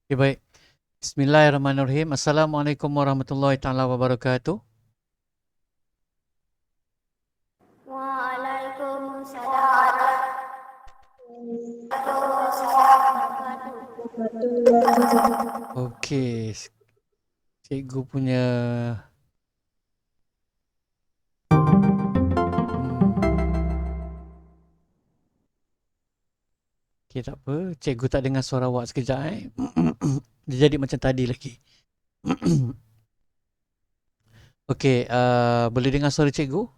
Okay, baik. Bismillahirrahmanirrahim. Assalamualaikum warahmatullahi taala wabarakatuh. Waalaikumsalam. Okey. Cikgu punya Okey, tak apa. Cikgu tak dengar suara awak sekejap Dia jadi macam tadi lagi. Okey, boleh dengar suara cikgu?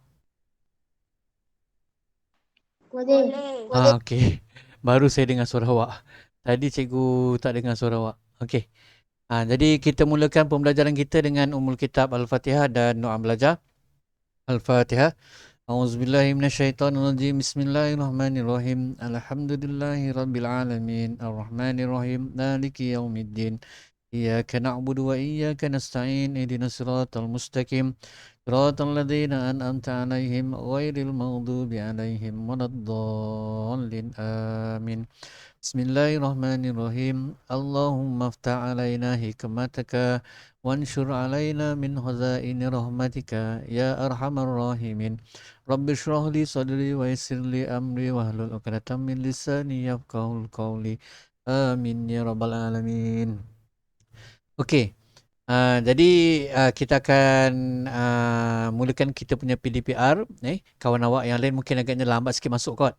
Boleh. Okey. Baru saya dengar suara awak. Tadi cikgu tak dengar suara awak. Okey. Jadi kita mulakan pembelajaran kita dengan Ummul Kitab Al-Fatihah dan doa belajar. Al-Fatihah. A'udzubillahi minasyaitonirrajim. Bismillahirrahmanirrahim. Alhamdulillahirabbil alamin. Arrahmanirrahim. Maliki yaumiddin. Iyyaka na'budu wa iyyaka nasta'in. Ihdinas siratal mustaqim. Siratal ladzina an'amta 'alaihim ghairil maghdubi 'alaihim waladdallin. Amin. Bismillahirrahmanirrahim. Allahumma aftah 'alaina hikmataka وانشر علينا من خزائن رحمتك يا أرحم الراحمين رب اشرح لي صدري ويسر لي أمري واحلل عقدة من لساني يفقهوا قولي آمين يا رب العالمين. Okey. Jadi kita akan mulakan kita punya PDPR. Kawan awak yang lain mungkin agaknya lambat sikit masuk kot.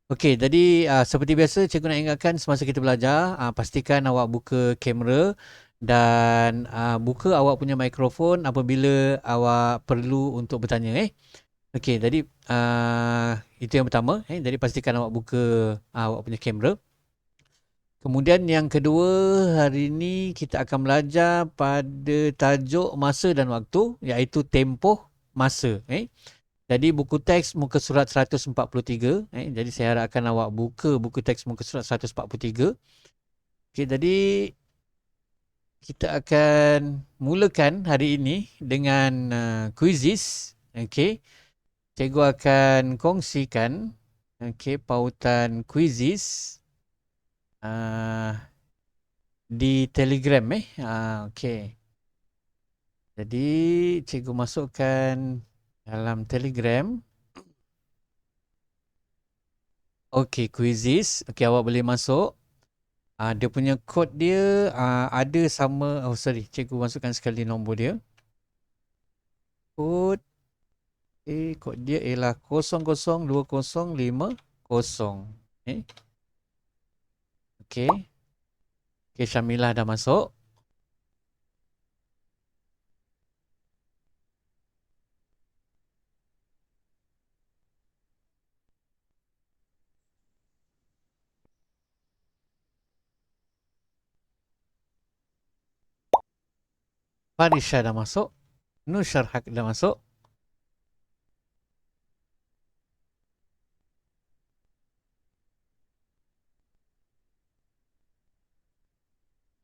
Okey, jadi seperti biasa cikgu nak ingatkan semasa kita belajar, pastikan awak buka kamera dan buka awak punya mikrofon apabila awak perlu untuk bertanya. Okey, jadi itu yang pertama. Jadi pastikan awak buka awak punya kamera. Kemudian yang kedua, hari ini kita akan belajar pada tajuk masa dan waktu, iaitu tempoh masa. Jadi buku teks muka surat 143. Jadi saya harapkan awak buka buku teks muka surat 143. Okey, jadi kita akan mulakan hari ini dengan quizzes. Okey. Cikgu akan kongsikan pautan quizzes di Telegram. Okey. Jadi cikgu masukkan dalam Telegram. Okey, quizzes. Okey, awak boleh masuk. Dia punya kod dia ada sama. Cikgu masukkan sekali nombor dia. Kod dia ialah 002050. Okey. Okey, Syamilah dah masuk. Farisha dah masuk. Nusharhak dah masuk.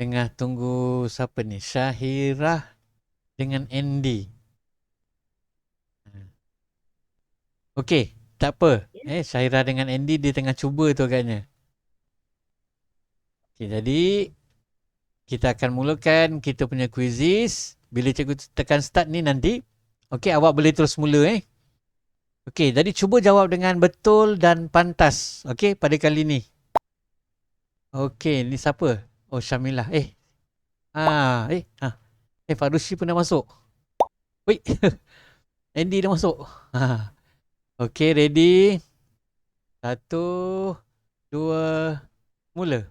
Tengah tunggu siapa ni? Syahirah dengan Andy. Okey, tak apa. Syahirah dengan Andy dia tengah cuba tu agaknya. Okey, jadi kita akan mulakan kita punya quizzes. Bila cikgu tekan start ni nanti, okey, awak boleh terus mula. Okey, jadi cuba jawab dengan betul dan pantas. Okey, pada kali ni. Okey, ni siapa? Oh, Syamilah. Farushi pun dah masuk. Wait. Andy dah masuk. Okey, ready? 1, 2, mula.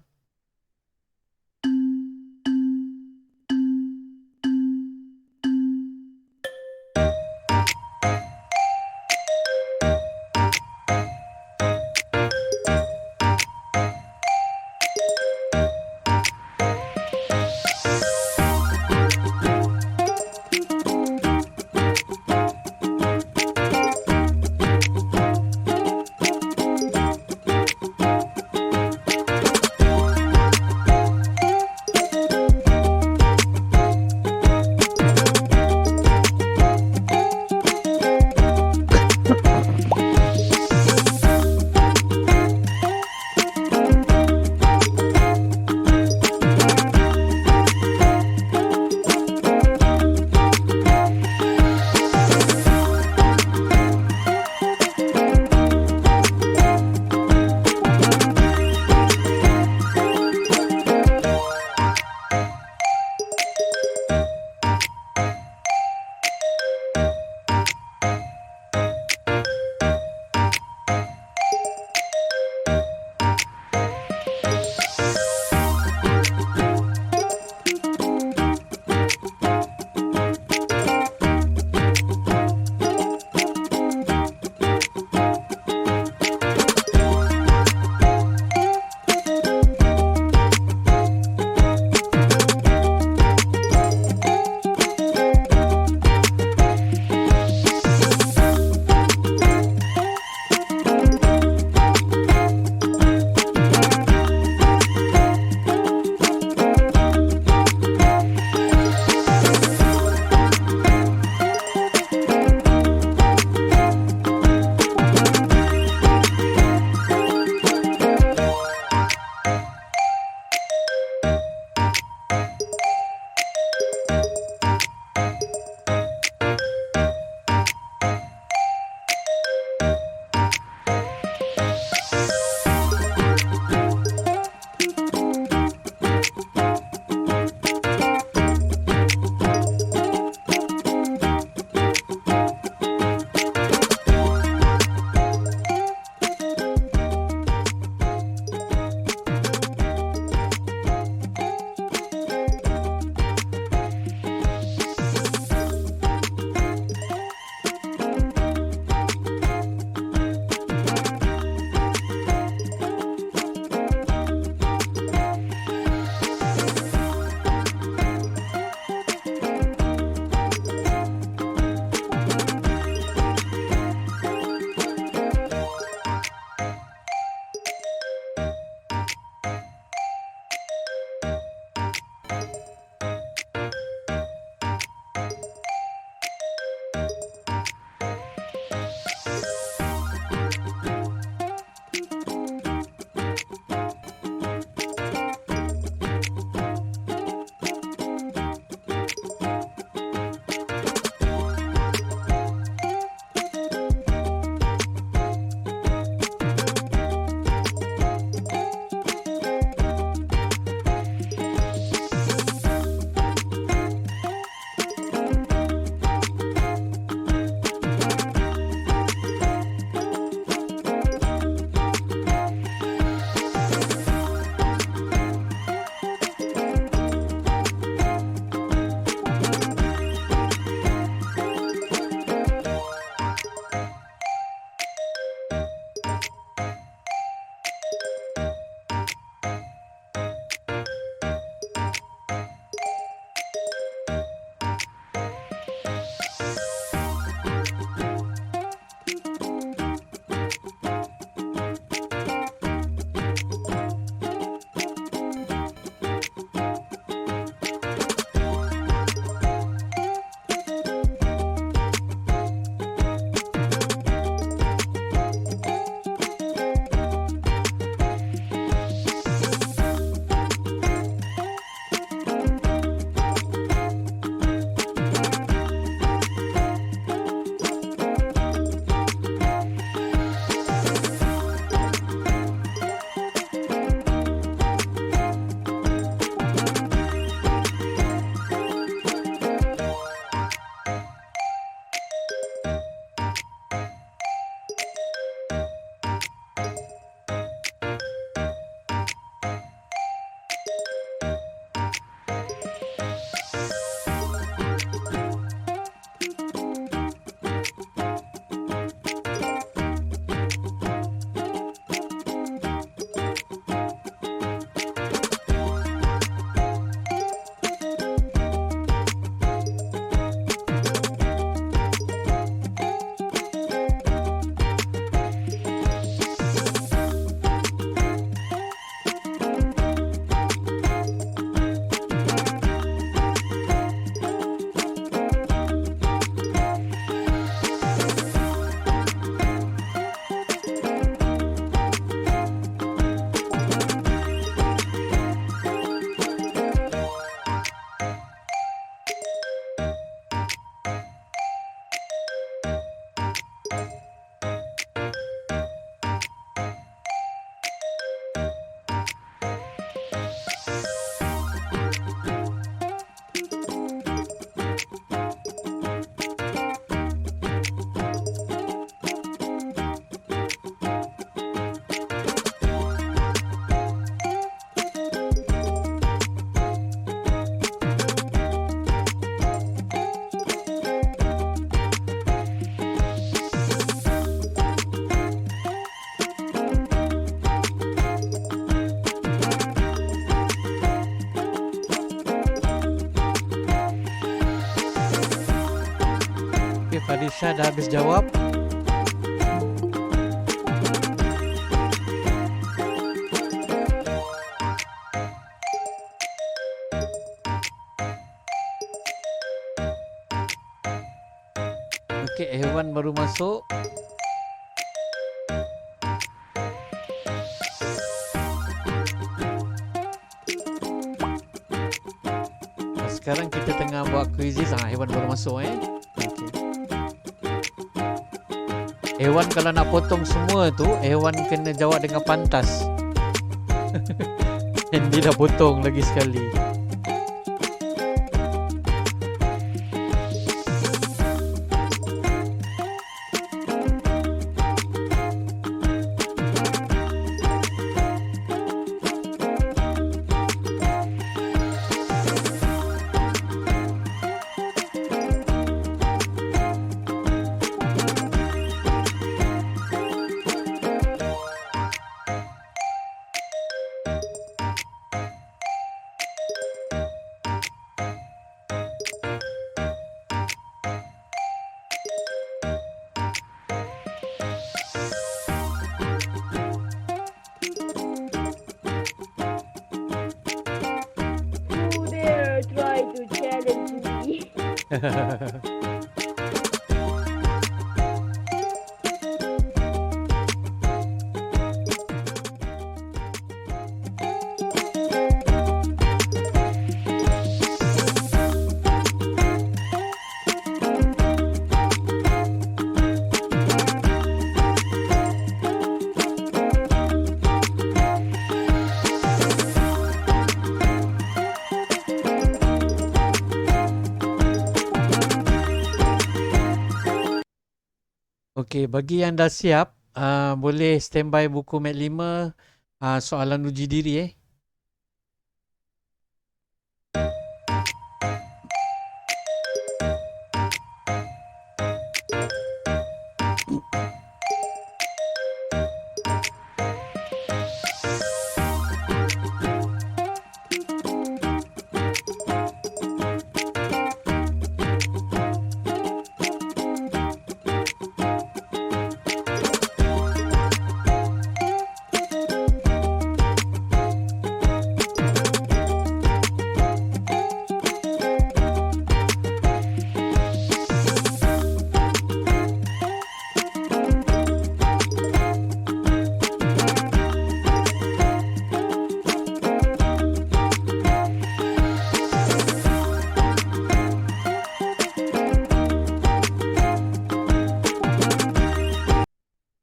Fadisha dah habis jawab? Okey, hewan baru masuk. Sekarang kita tengah buat kuisis. Hewan baru masuk Okay. Hewan kalau nak potong semua tu, hewan kena jawab dengan pantas. Dan dia dah potong lagi sekali. Try to challenge me. Okey, bagi yang dah siap, boleh standby buku Mat 5 soalan uji diri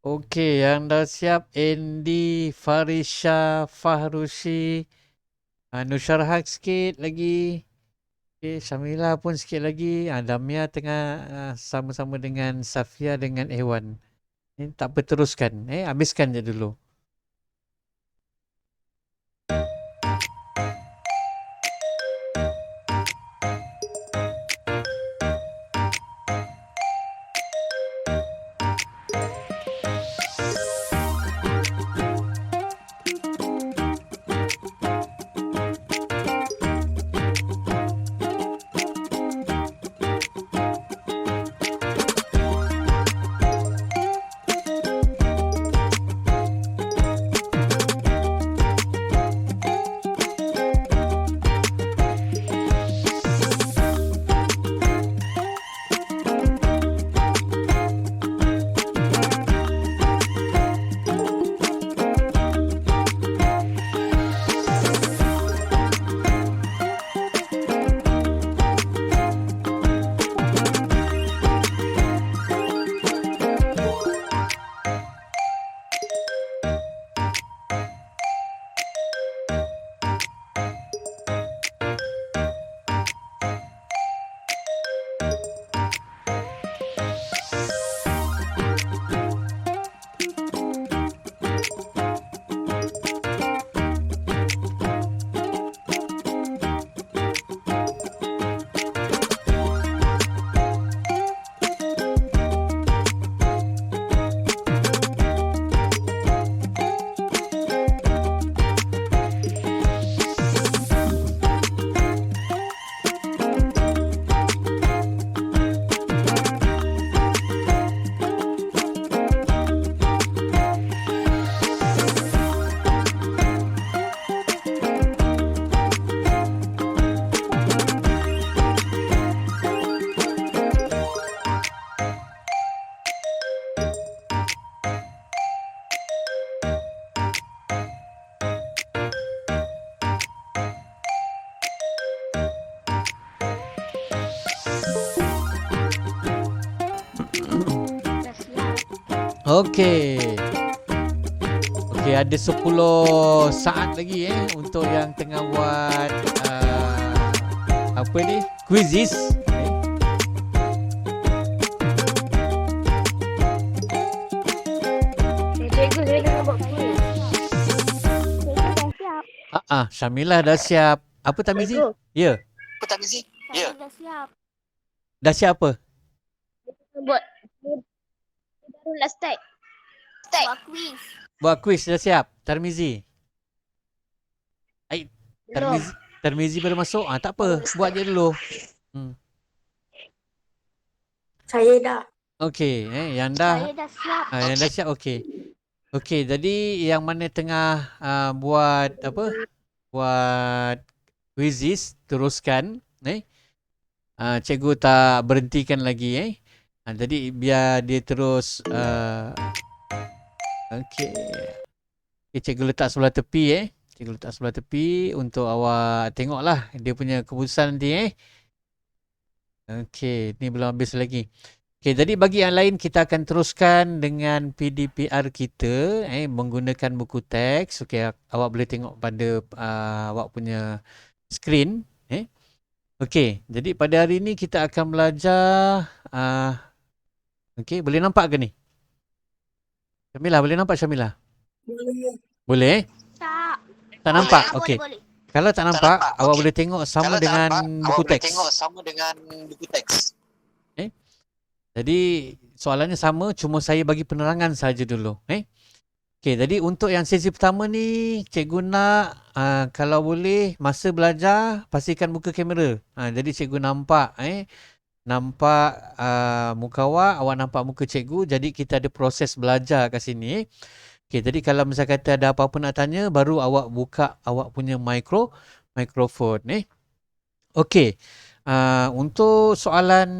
Okey, yang dah siap Andy, Farisha, Fahrushi, Nusharhak sikit lagi. Okey, Syamila pun sikit lagi. Damia tengah sama-sama dengan Safia dengan Ewan. Tak berteruskan. Habiskan je dulu. Okey. Okey, ada 10 saat lagi untuk yang tengah buat apa ni? Quizzes. Cikgu, saya tengah buat quiz. Cikgu dah siap. Syamilah dah siap. Apa Tamizi? Cikgu. Ya. Apa Tamizi? Saya dah siap. Dah siap apa? Buat baru nak start. Buat quiz. Buat quiz dah siap. Tarmizi. Belum. Tarmizi baru masuk. Tak apa. Buat je dulu. Saya dah. Okey, yang dah Saya dah siap. yang dah siap okey. Okey, jadi yang mana tengah buat apa? Buat quizzes teruskan cikgu tak berhentikan lagi jadi biar dia terus okey. Cikgu letak sebelah tepi Cikgu letak sebelah tepi untuk awak tengoklah dia punya keputusan nanti Okey, ni belum habis lagi. Okey, jadi bagi yang lain kita akan teruskan dengan PDPR kita menggunakan buku teks. Okey, awak boleh tengok pada awak punya skrin Okey, jadi pada hari ini kita akan belajar okey, boleh nampak ke ni? Syamilah, boleh nampak Syamilah? Boleh? Tak nampak? Okey. Boleh. Kalau tak nampak, awak boleh tengok sama dengan buku teks. Tengok sama dengan buku teks. Jadi soalannya sama, cuma saya bagi penerangan saja dulu. Okey, jadi untuk yang sesi pertama ni, cikgu nak kalau boleh masa belajar pastikan buka kamera. Jadi cikgu nampak nampak muka awak nampak muka cikgu. Jadi kita ada proses belajar kat sini. Okey, jadi kalau misalnya kata ada apa-apa nak tanya, baru awak buka awak punya mikrofon Okey. Untuk soalan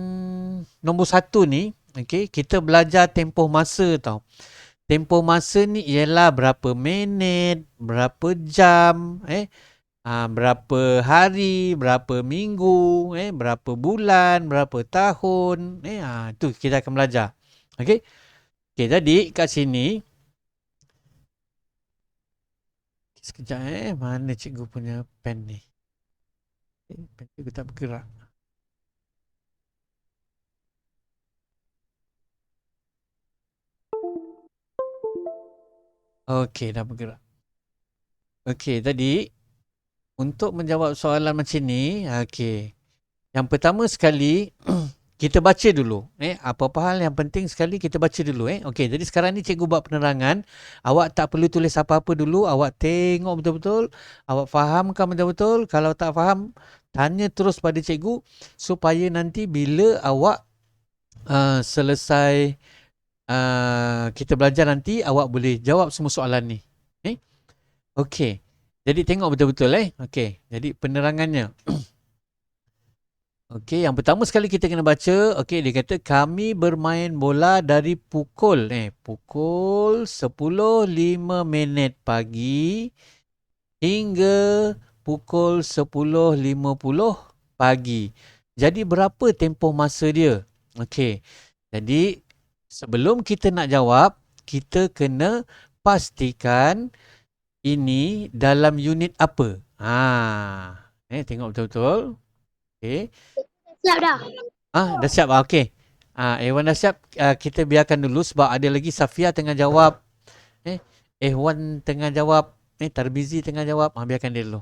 nombor 1 ni, okey, kita belajar tempoh masa tau. Tempoh masa ni ialah berapa minit, berapa jam, berapa hari, berapa minggu, berapa bulan, berapa tahun. Itu kita akan belajar. Okey. Okey, jadi kat sini sekejap mana cikgu punya pen ni? Pen cikgu tak bergerak. Okey, dah bergerak. Okey, tadi untuk menjawab soalan macam ni, okey. Yang pertama sekali kita baca dulu. Apa-apa hal yang penting sekali kita baca dulu. Okey, jadi sekarang ni cikgu buat penerangan. Awak tak perlu tulis apa-apa dulu. Awak tengok betul-betul. Awak fahamkan betul-betul. Kalau tak faham, tanya terus pada cikgu supaya nanti bila awak selesai kita belajar nanti, awak boleh jawab semua soalan ni. Okey. Jadi tengok betul-betul Okey. Jadi penerangannya. Okey, yang pertama sekali kita kena baca. Okey, dia kata kami bermain bola dari pukul 10.05 pagi hingga pukul 10.50 pagi. Jadi berapa tempoh masa dia? Okey. Jadi sebelum kita nak jawab, kita kena pastikan ini dalam unit apa. Tengok betul-betul. Okey. Siap dah. Dah siap. Okey. Ehwan dah siap. Kita biarkan dulu sebab ada lagi Safia tengah jawab. Ehwan tengah jawab. Tarbizi tengah jawab. Biarkan dia dulu.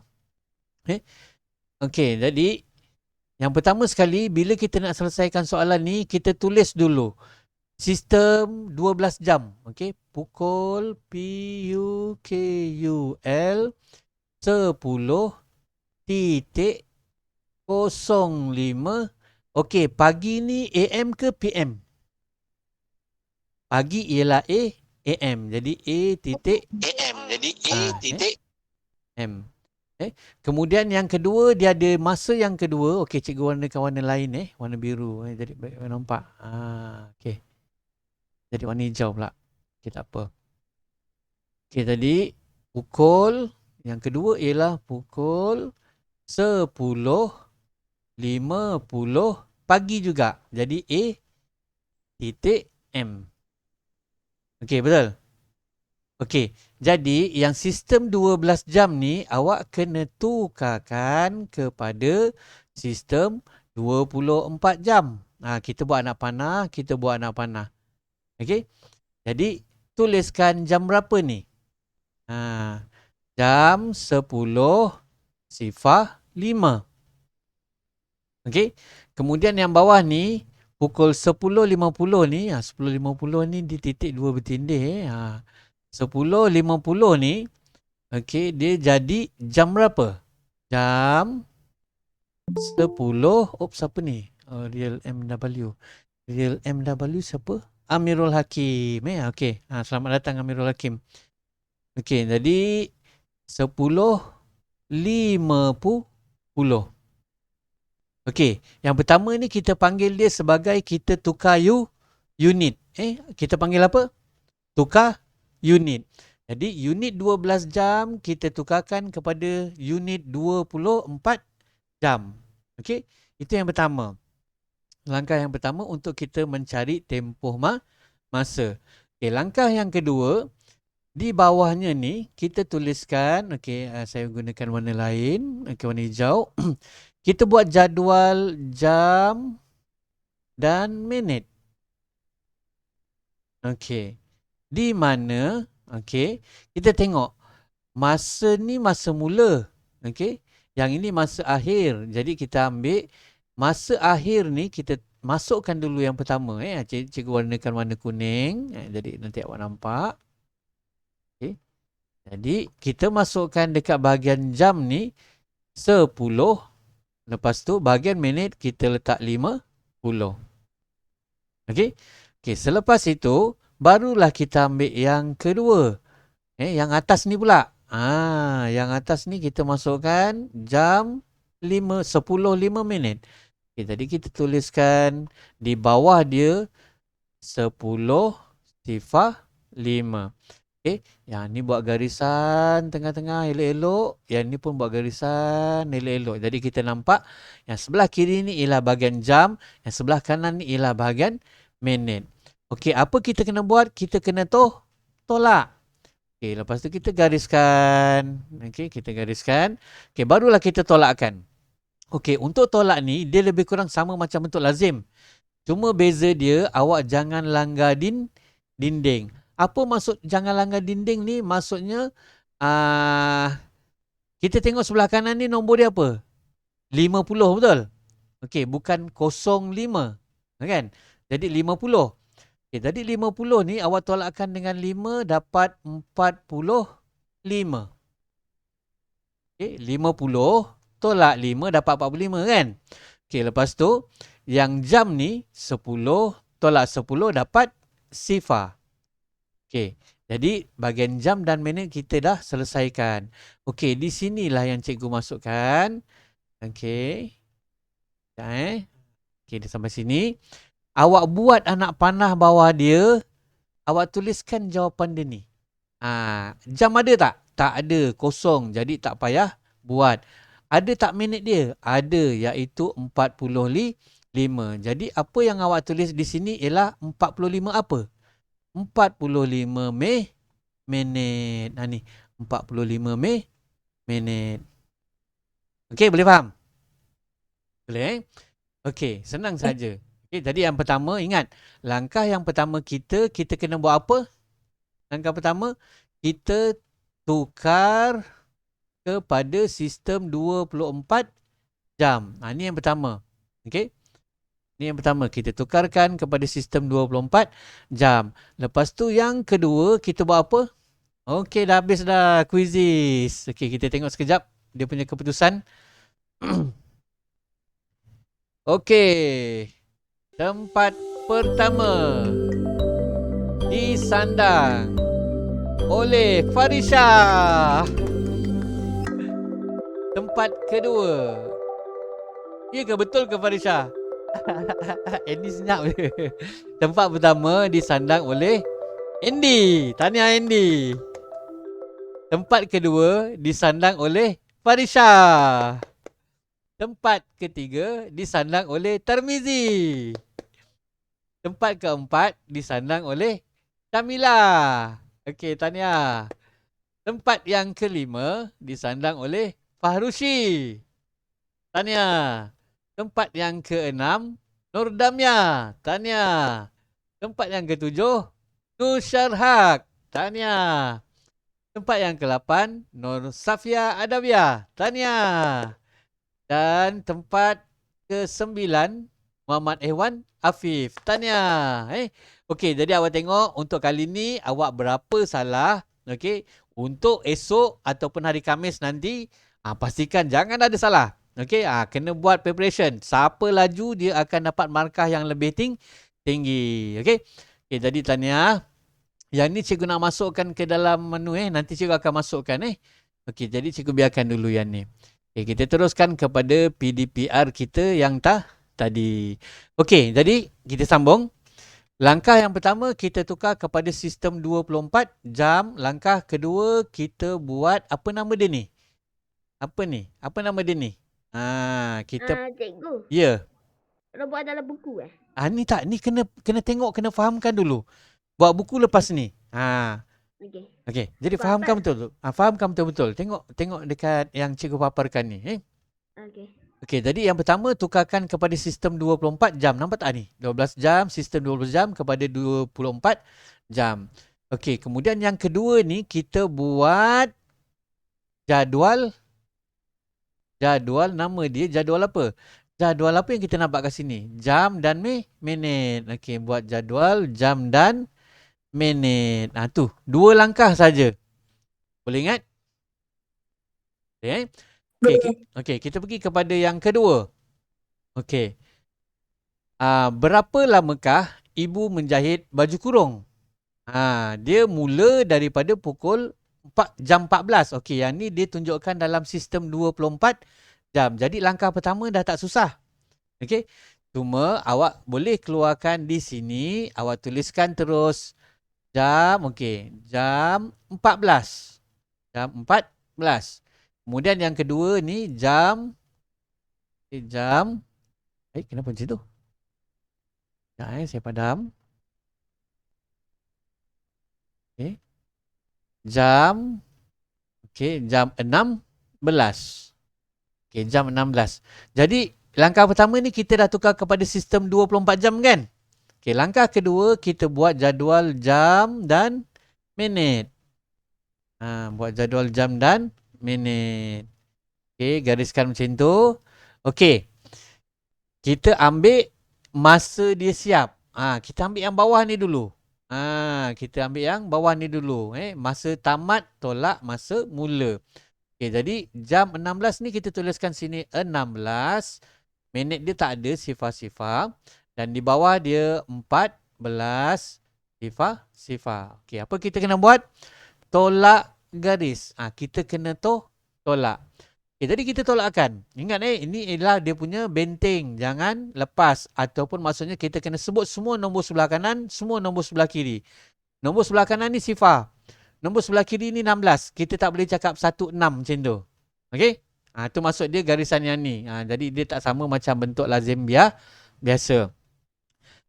Okey, jadi yang pertama sekali bila kita nak selesaikan soalan ni, kita tulis dulu sistem 12 jam. Okey, pukul PUKUL 10.05. Okey, pagi ni AM ke PM? Pagi ialah AM. Jadi A titik AM. Jadi A titik M. Kemudian yang kedua, dia ada masa yang kedua. Okey, cikgu warnakan warna lain warna biru. Jadi baik nampak. Okey. Jadi warna hijau pula. Okey, tak apa. Okey, tadi pukul yang kedua ialah pukul 10.50 pagi juga. Jadi A titik M. Okey, betul? Okey, jadi yang sistem 12 jam ni awak kena tukarkan kepada sistem 24 jam. Kita buat anak panah, kita buat anak panah. Okey? Jadi tuliskan jam berapa ni? Jam 10:05. Okey? Kemudian yang bawah ni pukul 10:50 ni, 10:50 ni di titik 2 bertindih 10:50 ni, okey, dia jadi jam berapa? Jam 10. Siapa ni? Real MW. Real MW siapa? Amirul Hakim. Okey. Selamat datang Amirul Hakim. Okey, jadi 10:50. Okey, yang pertama ni kita panggil dia sebagai kita tukar unit. Kita panggil apa? Tukar unit. Jadi unit 12 jam kita tukarkan kepada unit 24 jam. Okey, itu yang pertama. Langkah yang pertama untuk kita mencari tempoh masa. Okey, langkah yang kedua, di bawahnya ni kita tuliskan, okey, saya gunakan warna lain, okey, warna hijau. Kita buat jadual jam dan minit. Okey. Di mana, okey, kita tengok masa ni masa mula. Okey. Yang ini masa akhir. Jadi kita ambil masa akhir ni kita masukkan dulu yang pertama. Cikgu warnakan warna kuning. Jadi nanti awak nampak. Okey. Jadi kita masukkan dekat bahagian jam ni 10. Lepas tu bahagian minit kita letak 50. Okey. Okey, selepas itu barulah kita ambil yang kedua. Yang atas ni pula. Yang atas ni kita masukkan jam 10:05. Okey, tadi kita tuliskan di bawah dia 10:05. Okey, yang ni buat garisan tengah-tengah elok-elok, yang ni pun buat garisan elok-elok. Jadi kita nampak yang sebelah kiri ni ialah bahagian jam, yang sebelah kanan ni ialah bahagian minit. Okey, apa kita kena buat? Kita kena tolak. Okey, lepas tu kita gariskan. Okey, kita gariskan. Okey, barulah kita tolakkan. Okey, untuk tolak ni dia lebih kurang sama macam bentuk lazim. Cuma beza dia awak jangan langgar dinding. Apa maksud jangan langgar dinding ni? Maksudnya kita tengok sebelah kanan ni nombor dia apa? 50, betul? Okey, bukan 05. Kan? Jadi 50. Okey, jadi 50 ni awak tolakkan dengan 5 dapat 45. Okey, 50 tolak 5 dapat 45 kan? Okey, lepas tu yang jam ni 10 tolak 10 dapat 0. Okey, jadi bahagian jam dan minit kita dah selesaikan. Okey, di sinilah yang cikgu masukkan. Okey. Okey, dah sampai sini. Awak buat anak panah bawah dia. Awak tuliskan jawapan dia ni. Jam ada tak? Tak ada, kosong. Jadi tak payah buat. Ada tak minit dia? Ada, iaitu 45. Jadi apa yang awak tulis di sini ialah 45 apa? 45 minit. Ni 45 minit. Okey, boleh faham? Boleh? Okey, senang saja. Okey, jadi yang pertama ingat, langkah yang pertama kita kena buat apa? Langkah pertama, kita tukar kepada sistem 24 jam. Ini yang pertama. Okey? Ini yang pertama, kita tukarkan kepada sistem 24 jam. Lepas tu yang kedua, kita buat apa? Okey, dah habis dah quizzes. Okey, kita tengok sekejap dia punya keputusan. Okey. Tempat pertama disandang oleh Farisha. Tempat kedua. Ya ke, betul ke Farisha? Andy senyap je. Tempat pertama disandang oleh Andy. Tahniah Andy. Tempat kedua disandang oleh Farisha. Tempat ketiga disandang oleh Tarmizi. Tempat keempat disandang oleh Syamilah. Okey, tahniah. Tempat yang kelima disandang oleh Fahrushi. Tahniah. Tempat yang keenam, Nur Damia. Tahniah. Tempat yang ketujuh, Nur Syarhak. Tahniah. Tempat yang ke-8, Nur Safia Adawiyah. Tahniah. Dan tempat ke-9, Muhammad Ehwan Afif. Tahniah. Okey, jadi awak tengok untuk kali ni awak berapa salah. Okey, untuk esok ataupun hari Khamis nanti, pastikan jangan ada salah. Okey, kena buat preparation. Siapa laju dia akan dapat markah yang lebih tinggi. Okey. Okey, jadi tahniah. Yang ni cikgu nak masukkan ke dalam menu nanti cikgu akan masukkan Okey, jadi cikgu biarkan dulu yang ni. Okey, kita teruskan kepada PDPR kita yang tadi. Okey, jadi kita sambung. Langkah yang pertama kita tukar kepada sistem 24 jam. Langkah kedua kita buat apa nama dia ni? Apa ni? Apa nama dia ni? Kita Cikgu. ya. Kalau buat dalam buku Ni tak, ni kena tengok, kena fahamkan dulu. Buat buku lepas ni. Okey. Okey, jadi fahamkan betul. Fahamkan betul-betul. Tengok dekat yang cikgu paparkan ni. Okey. Okey, jadi yang pertama tukarkan kepada sistem 24 jam. Nampak tak ni? 12 jam, sistem 12 jam kepada 24 jam. Okey, kemudian yang kedua ni kita buat jadual nama dia jadual apa? Jadual apa yang kita nampak kat sini? Jam dan minit. Okey, buat jadual jam dan minit. Tu, 2 langkah saja. Boleh ingat? Okey, kita pergi kepada yang kedua. Okey. Berapa lamakah ibu menjahit baju kurung? Dia mula daripada pukul jam 14. Okey, yang ni dia tunjukkan dalam sistem 24 jam. Jadi langkah pertama dah tak susah. Okey. Cuma awak boleh keluarkan di sini, awak tuliskan terus jam, okey, jam 14. Jam 14. Kemudian yang kedua ni kenapa macam tu? Saya padam. Okey. Jam 16. Okey, jam 16. Jadi langkah pertama ni kita dah tukar kepada sistem 24 jam kan? Okey, langkah kedua kita buat jadual jam dan minit. Buat jadual jam dan minit. Okey, gariskan macam tu. Okey. Kita ambil masa dia siap. Kita ambil yang bawah ni dulu. Kita ambil yang bawah ni dulu. Masa tamat tolak masa mula. Okey, jadi jam 16 ni kita tuliskan sini 16. Minit dia tak ada sifar-sifar. Dan di bawah dia 14 sifar. Okey, apa kita kena buat? Tolak garis. Kita kena tolak. Okay, jadi kita tolakkan. Ingat ini ialah dia punya benteng. Jangan lepas. Ataupun maksudnya kita kena sebut semua nombor sebelah kanan, semua nombor sebelah kiri. Nombor sebelah kanan ni sifar. Nombor sebelah kiri ni 16. Kita tak boleh cakap 16 macam tu. Okey? Itu maksud dia garisan yang ni. Jadi dia tak sama macam bentuk lazim biasa.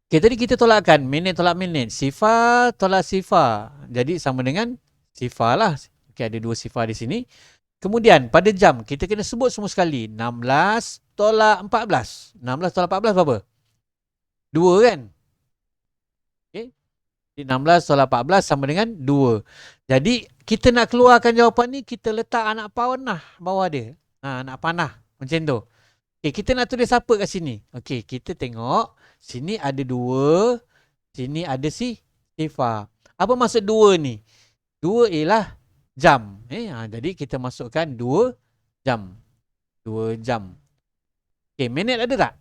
Okay, tadi kita tolakkan. Minit tolak minit. Sifar tolak sifar. Jadi sama dengan sifar lah. Okay, ada 2 sifar di sini. Kemudian pada jam kita kena sebut semua sekali. 16 tolak 14. 16 tolak 14 berapa? 2 kan? Okay. 16 tolak 14 sama dengan 2. Jadi kita nak keluarkan jawapan ni, kita letak anak panah bawah dia. Anak panah macam tu. Okay, kita nak tulis apa kat sini? Okay, kita tengok. Sini ada 2. Sini ada sifar. Apa maksud 2 ni? 2 ialah jam. Jadi kita masukkan 2 jam. 2 jam. Okay, minit ada tak?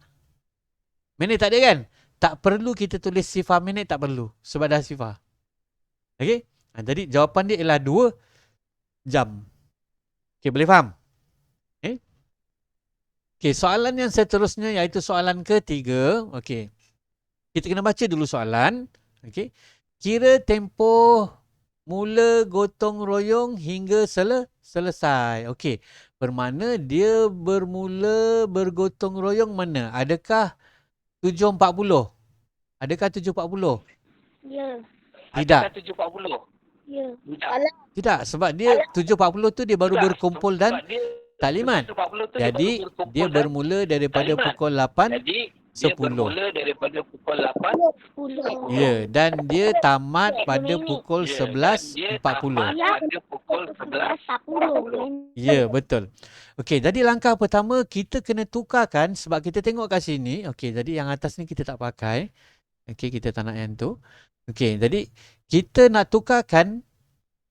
Minit tak ada kan? Tak perlu kita tulis sifar minit, tak perlu. Sebab dah sifar. Okay? Jadi jawapan dia ialah 2 jam. Okay, boleh faham? Okay, soalan yang seterusnya iaitu soalan ketiga. Okay. Kita kena baca dulu soalan. Okay. Kira tempoh mula gotong royong hingga selesai. Okey. Bermakna dia bermula bergotong royong mana? Adakah 7.40? Adakah 7.40? Ya. Tidak. Adakah 7.40? Ya. Tidak. Salah. Tidak, sebab dia 7.40 tu dia baru Tidak. berkumpul dan Sebab dia taklimat. 7.40 tu Jadi dia baru berkumpul dia dan bermula daripada taklimat. pukul 8 Jadi dia 10. bermula daripada pukul 8. 10. Ya, dan dia tamat pada minit. pukul Ya, dan dia 11.40. tamat Ya. pada pukul 11.40. 40. Ya, betul. Okey, jadi langkah pertama kita kena tukarkan sebab kita tengok kat sini. Okey, jadi yang atas ni kita tak pakai. Okey, kita tak nak yang tu. Okey, jadi kita nak tukarkan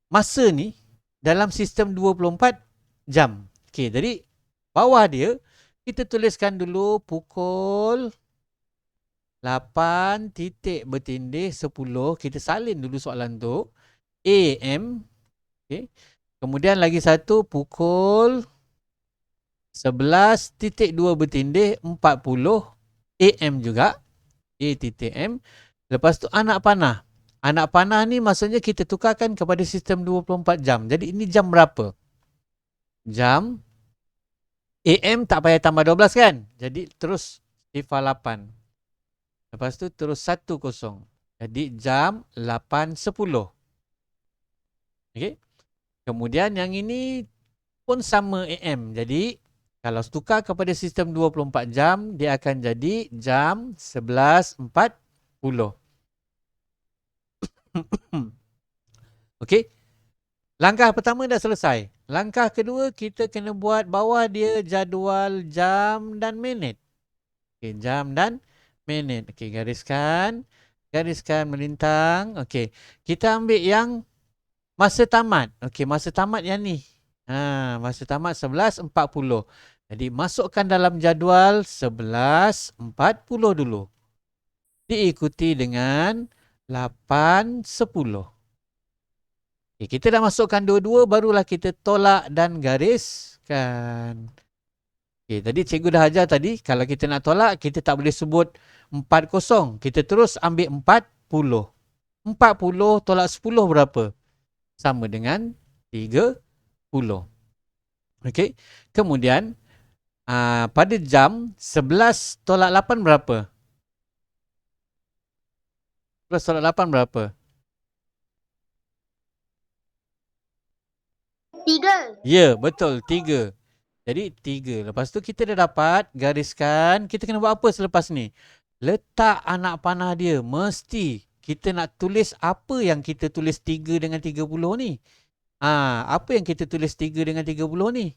masa ni dalam sistem 24 jam. Okey, jadi bawah dia kita tuliskan dulu pukul 8 titik bertindih 10. Kita salin dulu soalan tu. AM. Okey. Kemudian lagi satu pukul 11.2 bertindih 40 AM juga. A titik M. Lepas tu anak panah. Anak panah ni maksudnya kita tukarkan kepada sistem 24 jam. Jadi ini jam berapa? Jam. AM tak payah tambah 12 kan? Jadi terus sifar 8. Lepas tu terus 10. Jadi jam 8.10. Okey. Kemudian yang ini pun sama AM. Jadi kalau tukar kepada sistem 24 jam, dia akan jadi jam 11.40. Okey. Langkah pertama dah selesai. Langkah kedua kita kena buat bawah dia jadual jam dan minit. Okey, jam dan minit. Okey, gariskan. Gariskan melintang. Okey. Kita ambil yang masa tamat. Okey, masa tamat yang ni. Masa tamat 11.40. Jadi masukkan dalam jadual 11.40 dulu. Diikuti dengan 8.10. Okay, kita dah masukkan dua-dua, barulah kita tolak dan gariskan. Okay, tadi cikgu dah ajar tadi, kalau kita nak tolak, kita tak boleh sebut 40. Kita terus ambil 40. 40 tolak 10 berapa? Sama dengan 30. Okey. Kemudian pada jam 11 tolak 8 berapa? 11 tolak 8 berapa? 3. Ya, betul. 3. Jadi 3. Lepas tu kita dah dapat gariskan. Kita kena buat apa selepas ni? Letak anak panah dia. Mesti kita nak tulis apa yang kita tulis 3 dengan 30 ni. Apa yang kita tulis 3 dengan 30 ni?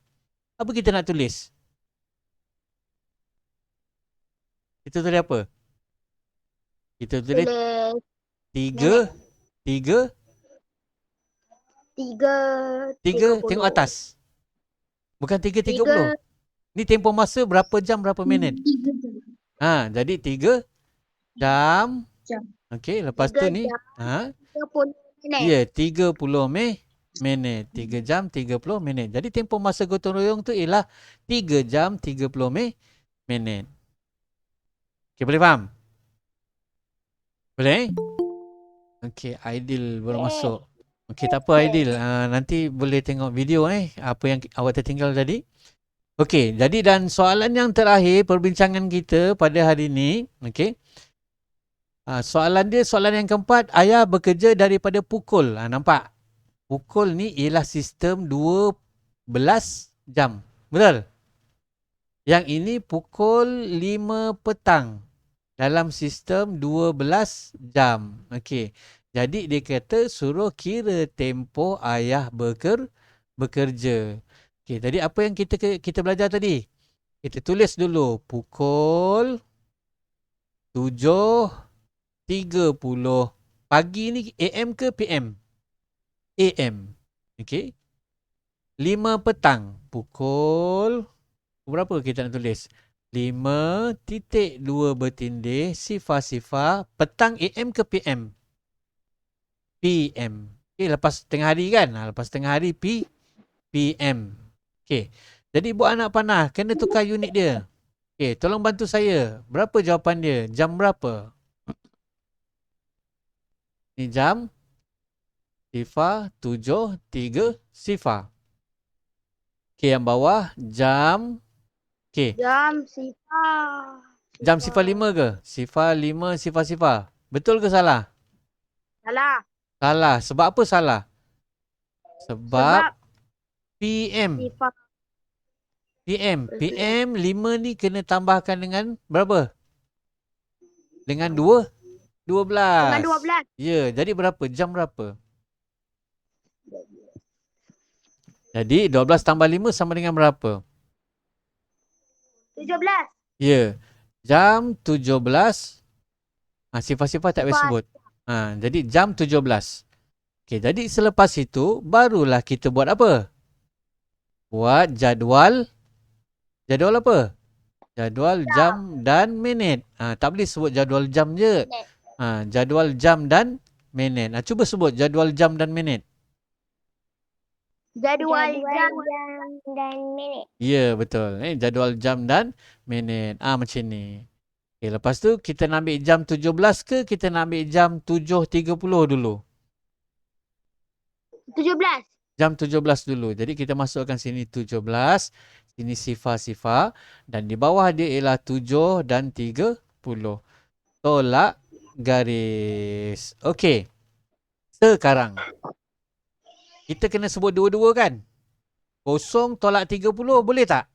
Apa kita nak tulis? Kita tulis apa? Kita tulis 3. 3. 3. Tengok atas. Bukan 3.30. Ni tempoh masa berapa jam, berapa minit? 3 jam. Jadi 3 jam. Jam. Okey, lepas tu 3 ni. jam 30 minit. Ya, 30 minit. 3 jam 30 minit. Jadi tempoh masa gotong royong tu ialah 3 jam 30 minit. Okey, boleh faham? Boleh? Okey, Aidil baru masuk. Okey, tak apa Aidil. Nanti boleh tengok video apa yang awak tertinggal tadi. Okey, jadi dan soalan yang terakhir perbincangan kita pada hari ini. Okey. Soalan dia, soalan yang keempat, ayah bekerja daripada pukul. Nampak? Pukul ni ialah sistem 12 jam. Betul? Yang ini pukul 5 petang. Dalam sistem 12 jam. Okey. Jadi dia kata suruh kira tempoh ayah bekerja. Okey, tadi apa yang kita belajar tadi? Kita tulis dulu pukul 7.30 pagi ni AM ke PM? AM. Okey. 5 petang pukul berapa kita nak tulis? 5.2 bertindih sifar-sifar petang AM ke PM? PM. Okey, lepas tengah hari kan? Lepas tengah hari PM. Okey. Jadi buat anak panah, kena tukar unit dia. Okey, tolong bantu saya. Berapa jawapan dia? Jam berapa? Ni jam sifar 7.3 sifar. Okey, yang bawah jam. Okey. Jam sifar. Jam sifar 5 ke? Sifar 5 sifar-sifar. Betul ke salah? Salah. Salah. Sebab apa salah? Sebab Sebab PM. sifar. PM 5 ni kena tambahkan dengan berapa? Dengan 12. Dengan 12. Ya, jadi berapa? Jam berapa? Jadi 12 tambah 5 sama dengan berapa? 17. Ya. Jam 17. Sifar-sifar tak payah Sifar. sebut. Jadi jam 17. Okey, jadi selepas itu barulah kita buat apa? Buat jadual. Jadual apa? Jadual jam dan minit. Tak boleh sebut jadual jam je. Jadual jam dan minit. Cuba sebut jadual jam dan minit. Jadual jam. dan minit. Ya, betul. Jadual jam dan minit. Macam ni. Okay, lepas tu kita nak ambil jam 17 ke kita nak ambil jam 7.30 dulu? 17. Jam 17 dulu. Jadi kita masukkan sini 17. Sini sifar-sifar. Dan di bawah dia ialah 7 dan 30. Tolak garis. Okey. Sekarang. Kita kena sebut dua-dua kan? 0 tolak 30 boleh tak?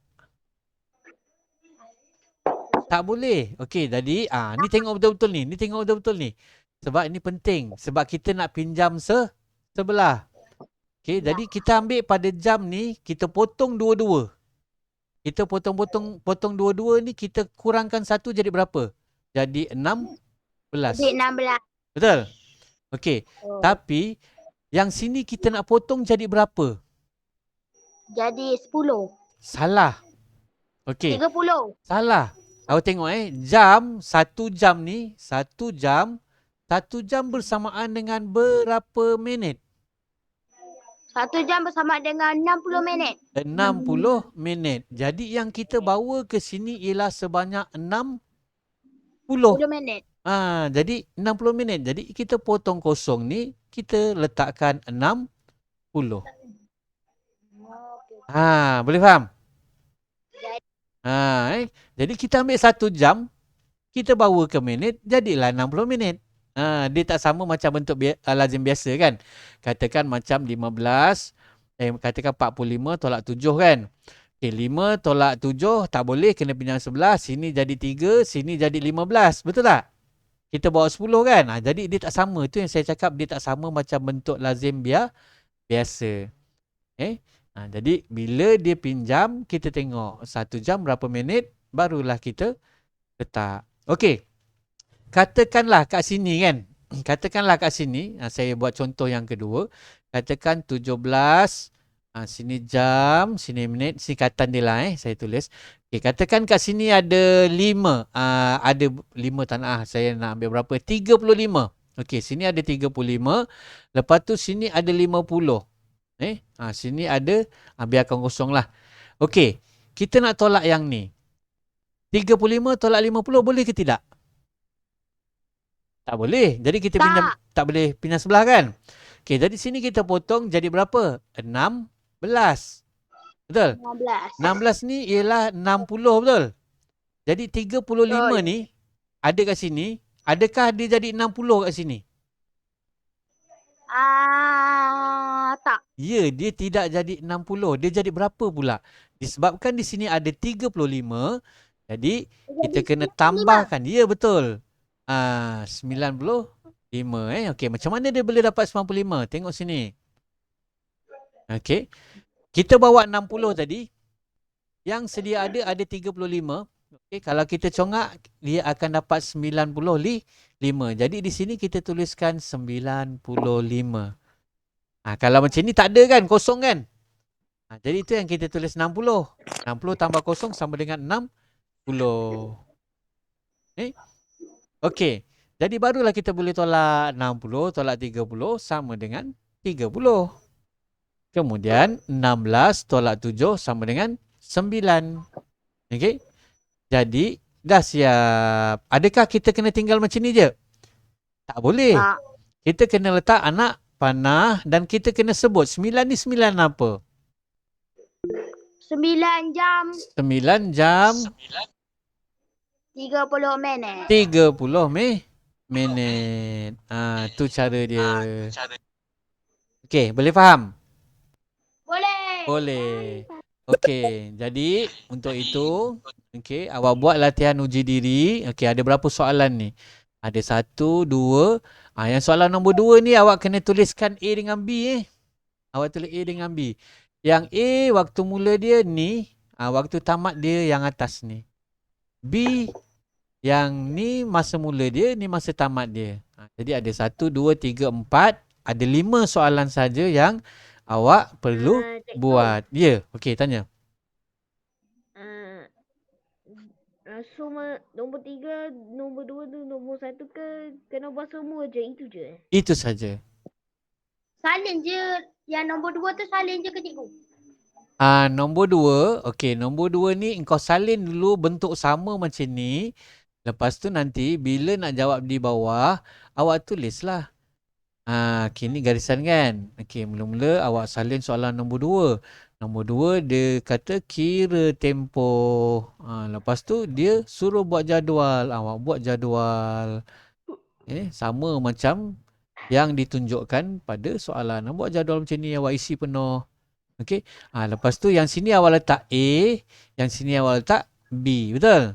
Tak boleh. Okey, jadi ni tengok betul-betul ni. Ni tengok betul-betul ni. Sebab ini penting. Sebab kita nak pinjam sebelah. Okey, jadi kita ambil pada jam ni, kita potong dua-dua. Kita potong dua-dua ni, kita kurangkan satu jadi berapa? Jadi 16. Jadi 16. Betul? Okey. Tapi yang sini kita nak potong jadi berapa? Jadi 10. Salah. Okey. 30. Salah. Awak tengok jam, 1 jam ni, 1 jam bersamaan dengan berapa minit? 1 jam bersama dengan 60 minit. 60 minit. Jadi yang kita bawa ke sini ialah sebanyak 60. 10 minit. Jadi 60 minit. Jadi kita potong kosong ni, kita letakkan 60. Boleh faham? Jadi kita ambil 1 jam, kita bawa ke minit, jadilah 60 minit. Dia tak sama macam bentuk lazim biasa kan. Katakan macam 15, katakan 45 tolak 7 kan. Okay, 5 tolak 7 tak boleh, kena pinjam 11. Sini jadi 3, sini jadi 15. Betul tak? Kita bawa 10 kan. Jadi dia tak sama. Itu yang saya cakap, dia tak sama macam bentuk lazim biasa. Jadi bila dia pinjam, kita tengok 1 jam berapa minit, barulah kita letak. Okey. Katakanlah kat sini kan. Katakanlah kat sini, saya buat contoh yang kedua. Katakan 17, sini jam, sini minit, singkatan dia lah saya tulis. Okey, katakan kat sini ada 5. Ada 5 tanah, saya nak ambil berapa? 35. Okey, sini ada 35. Lepas tu sini ada 50. Sini ada, biarkan kosong lah. Okey, kita nak tolak yang ni. 35 tolak 50 boleh ke tidak? Tak boleh. Jadi kita pinjam, tak boleh pinjam sebelah kan? Okey, jadi sini kita potong jadi berapa? 16. Betul? 16 ni ialah 60, betul? Jadi 35 ni ada kat sini. Adakah dia jadi 60 kat sini? Tak. Ya, dia tidak jadi 60. Dia jadi berapa pula? Disebabkan di sini ada 35. Jadi kita kena tambahkan. Ya, betul. 95. Okey, macam mana dia boleh dapat 95? Tengok sini. Okey. Kita bawa 60 tadi. Yang sedia ada 35. Okey, kalau kita congak, dia akan dapat 95. Jadi di sini kita tuliskan 95. Kalau macam ni tak ada kan, kosong kan? Jadi itu yang kita tulis 60. 60 tambah kosong sama dengan 60. Okey. Jadi barulah kita boleh tolak 60 tolak 30 sama dengan 30. Kemudian 16 tolak 7 sama dengan 9. Okey. Jadi dah siap. Adakah kita kena tinggal macam ni je? Tak boleh. Kita kena letak anak panah dan kita kena sebut 9 ni 9 apa? 9 jam. 9 jam 30 minit. 30 minit. Tu cara dia. Cara Okey, boleh faham? Boleh. Boleh. Okey, jadi untuk itu, okey, awak buat latihan uji diri. Okey, ada berapa soalan ni? Ada 1, 2. Yang soalan nombor 2 ni awak kena tuliskan A dengan B Awak tulis A dengan B. Yang A waktu mula dia ni, waktu tamat dia yang atas ni. B yang ni masa mula dia, ni masa tamat dia. Jadi ada 1, 2, 3, 4. Ada 5 soalan saja yang awak perlu Cikgu. buat. Ya, okey tanya. Semua nombor 3, nombor 2 tu nombor 1 ke kena buat semua je, itu je. Itu saja. Salin je. Yang nombor 2 tu salin je ke cikgu? Nombor 2, okey, nombor 2 ni engkau salin dulu bentuk sama macam ni. Lepas tu nanti bila nak jawab di bawah, awak tulislah. Kini garisan kan. Okey, mula-mula awak salin soalan nombor 2. Nombor 2 dia kata kira tempoh. Lepas tu dia suruh buat jadual. Awak buat jadual. Sama macam yang ditunjukkan pada soalan. Buat jadual macam ni, awak isi penuh. Okey. Lepas tu yang sini awak letak A, yang sini awak letak B. Betul?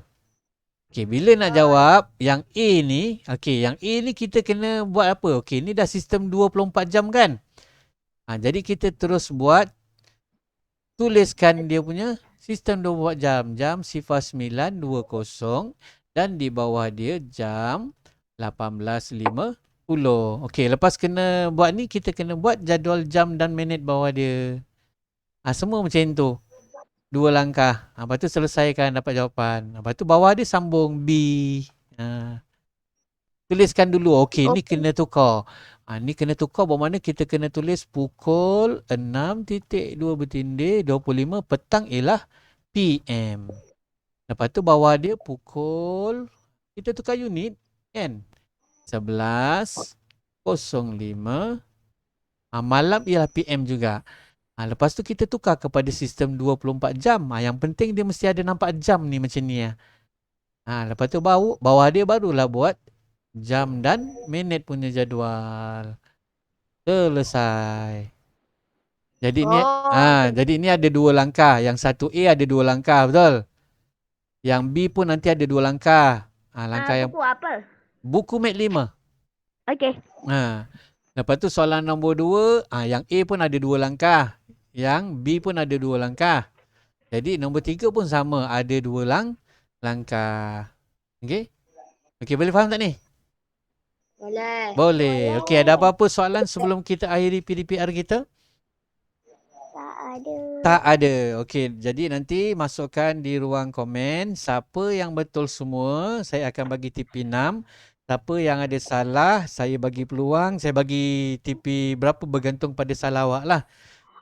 Okey, bila nak jawab yang A ni, okey, yang A ni kita kena buat apa? Okey, ni dah sistem 24 jam kan? Jadi kita terus buat, tuliskan dia punya sistem 24 jam. Jam 09.20 dan di bawah dia jam 18.50. Okey, lepas kena buat ni, kita kena buat jadual jam dan minit bawah dia. Semua macam tu. 2 langkah. Lepas tu selesaikan, dapat jawapan. Lepas tu bawah dia sambung B. Tuliskan dulu. Okey, ni kena tukar. Ni kena tukar bermakna kita kena tulis pukul 6.2 bertindih 25 petang ialah PM. Lepas tu bawah dia pukul, kita tukar unit kan? 11.05. Malam ialah PM juga. Lepas tu kita tukar kepada sistem 24 jam. Yang penting dia mesti ada nampak jam ni macam ni. Lepas tu bawah dia barulah buat jam dan minit punya jadual. Selesai. Jadi ni jadi ni ada 2 langkah. Yang satu A ada 2 langkah, betul? Yang B pun nanti ada 2 langkah. Langkah yang Buku apa? buku Mat 5. Okey. Lepas tu soalan nombor 2, yang A pun ada 2 langkah. Yang B pun ada 2 langkah. Jadi nombor 3 pun sama, ada 2 langkah. Okey? Okey, boleh faham tak ni? Boleh. Boleh. Okey, ada apa-apa soalan sebelum kita akhiri PDPR kita? Tak ada. Tak ada. Okey, jadi nanti masukkan di ruang komen. Siapa yang betul semua, saya akan bagi TP 6. Siapa yang ada salah, saya bagi peluang. Saya bagi TP berapa bergantung pada salah awak lah.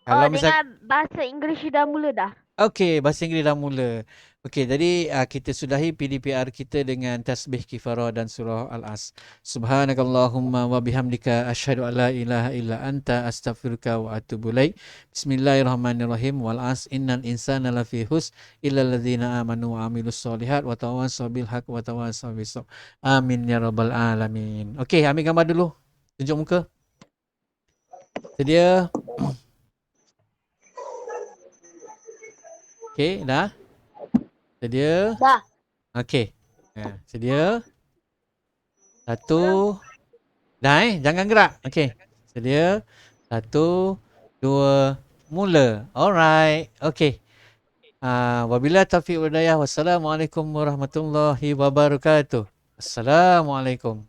Kalau dengan bahasa Inggeris dah mula dah. Okey, bahasa Inggeris dah mula. Okey, jadi kita sudahi PDPR kita dengan tasbih kifarah dan surah Al-As. Subhanakallahumma wa bihamdika asyhadu an la ilaha illa anta astaghfiruka wa atubu ilaik. Bismillahirrahmanirrahim. Wal 'as innal insana lafi hus illa alladzina amanu wa amilus solihat wa tawassaw bil haqq wa tawassaw bis sabr. Amin ya rabbal alamin. Okey, ambil gambar dulu. Tunjuk muka. Sedia? Okey, dah? Sedia? Dah. Okey. Sedia? 1. Dah jangan gerak. Okey. Sedia? 1, 2, mula. Alright. Okey. Wabillahi taufiq wal hidayah. Wassalamualaikum warahmatullahi wabarakatuh. Assalamualaikum.